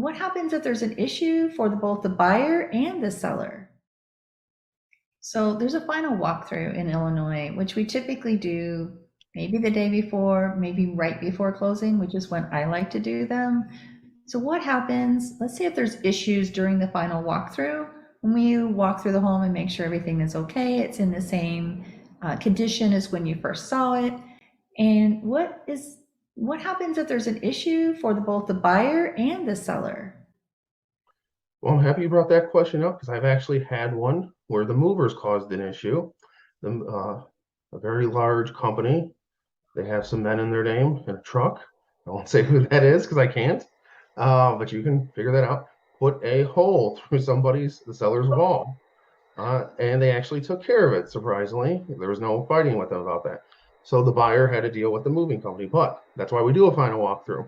what happens if there's an issue for both the buyer and the seller? So there's a final walkthrough in Illinois, which we typically do maybe the day before, maybe right before closing, which is when I like to do them. So what happens, let's say if there's issues during the final walkthrough, when we walk through the home and make sure everything is okay, it's in the same condition as when you first saw it. And what happens if there's an issue for both the buyer and the seller? Well, I'm happy you brought that question up because I've actually had one where the movers caused an issue. A very large company, they have some men in their name in a truck. I won't say who that is because I can't, but you can figure that out. Put a hole through the seller's wall, and they actually took care of it, surprisingly. There was no fighting with them about that. So the buyer had to deal with the moving company, but that's why we do a final walkthrough.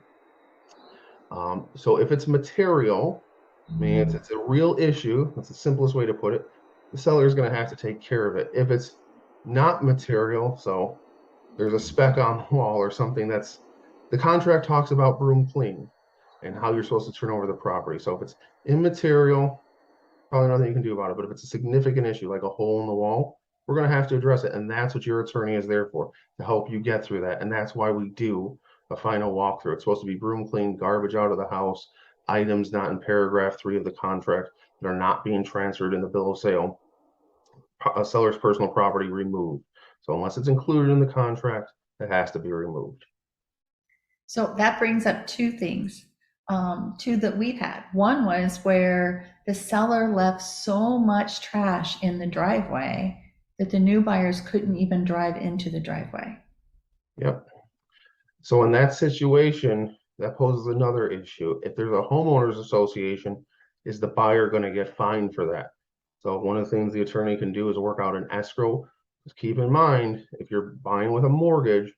So if it's material, I mean, it's a real issue. That's the simplest way to put it. The seller is going to have to take care of it. If it's not material, so there's a speck on the wall or something the contract talks about broom clean and how you're supposed to turn over the property. So if it's immaterial, probably nothing you can do about it. But if it's a significant issue, like a hole in the wall, we're going to have to address it. And that's what your attorney is there for, to help you get through that. And that's why we do a final walkthrough. It's supposed to be broom clean, garbage out of the house, items not in paragraph 3 of the contract that are not being transferred in the bill of sale, a seller's personal property removed. So unless it's included in the contract, it has to be removed. So that brings up two things, two that we've had. One was where the seller left so much trash in the driveway that the new buyers couldn't even drive into the driveway. Yep. So in that situation, that poses another issue. If there's a homeowners association, is the buyer going to get fined for that? So one of the things the attorney can do is work out an escrow. Just keep in mind, if you're buying with a mortgage,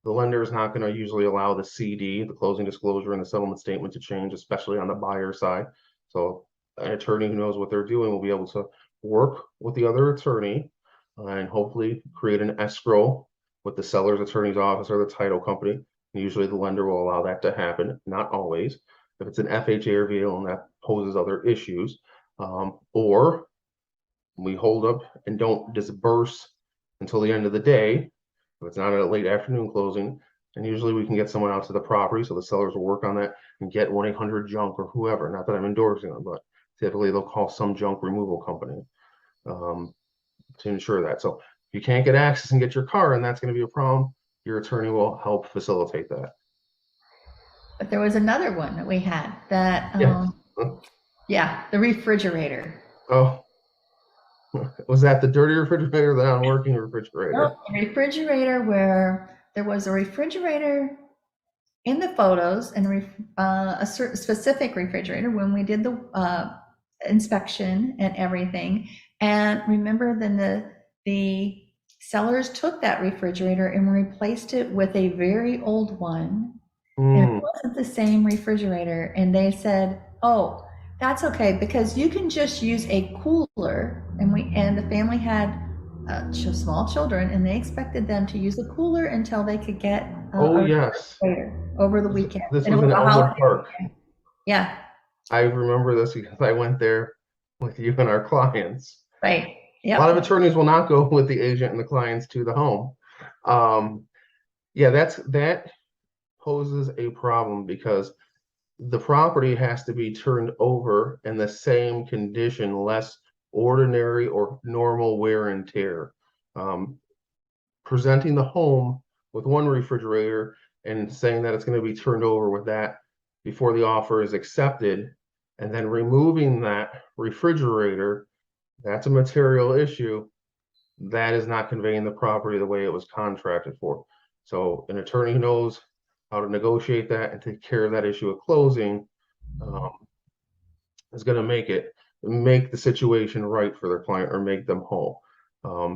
the lender is not going to usually allow the CD, the closing disclosure, and the settlement statement to change, especially on the buyer side. So an attorney who knows what they're doing will be able to work with the other attorney and hopefully create an escrow with the seller's attorney's office or the title company. And usually the lender will allow that to happen, not always. If it's an FHA or VA, and that poses other issues. Or we hold up and don't disburse until the end of the day. If it's not a late afternoon closing, and usually we can get someone out to the property, so the sellers will work on that and get 1-800-JUNK or whoever. Not that I'm endorsing them, but typically they'll call some junk removal company to ensure that. So if you can't get access and get your car, and that's going to be a problem, your attorney will help facilitate that. But there was another one that we had that, yeah, the refrigerator. Oh, was that the dirty refrigerator, the non-working refrigerator? No, a refrigerator where there was a refrigerator in the photos and a certain specific refrigerator when we did the inspection and everything. And remember, then the sellers took that refrigerator and replaced it with a very old one. And it wasn't the same refrigerator. And they said, oh, that's okay, because you can just use a cooler. And the family had small children, and they expected them to use the cooler until they could get yes, over the weekend. This was in Elmwood Park. Yeah, I remember this because I went there with you and our clients. Right. Yeah. A lot of attorneys will not go with the agent and the clients to the home. Yeah, that poses a problem because the property has to be turned over in the same condition, less ordinary or normal wear and tear. Presenting the home with one refrigerator and saying that it's going to be turned over with that before the offer is accepted, and then removing that refrigerator, that's a material issue. That is not conveying the property the way it was contracted for. So an attorney who knows how to negotiate that and take care of that issue at closing is going to make the situation right for their client or make them whole.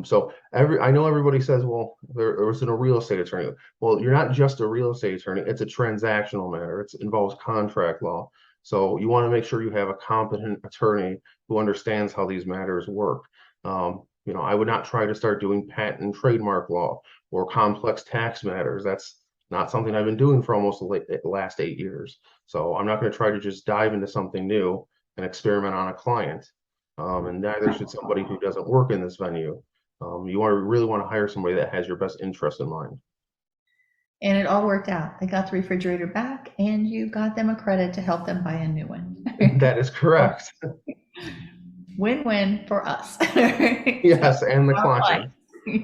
So I know everybody says, well, there wasn't a real estate attorney. Well, you're not just a real estate attorney. It's a transactional matter. It involves contract law. So you want to make sure you have a competent attorney who understands how these matters work. I would not try to start doing patent and trademark law or complex tax matters. That's not something I've been doing for almost the last 8 years. So I'm not going to try to just dive into something new and experiment on a client. And neither should somebody who doesn't work in this venue. Really want to hire somebody that has your best interest in mind. And it all worked out. They got the refrigerator back, and you got them a credit to help them buy a new one. That is correct. Win-win for us. Yes, and the Our client. clients.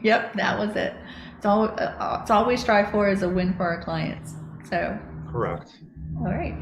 Yep, that was it. It's all we strive for is a win for our clients. So, Correct. all right.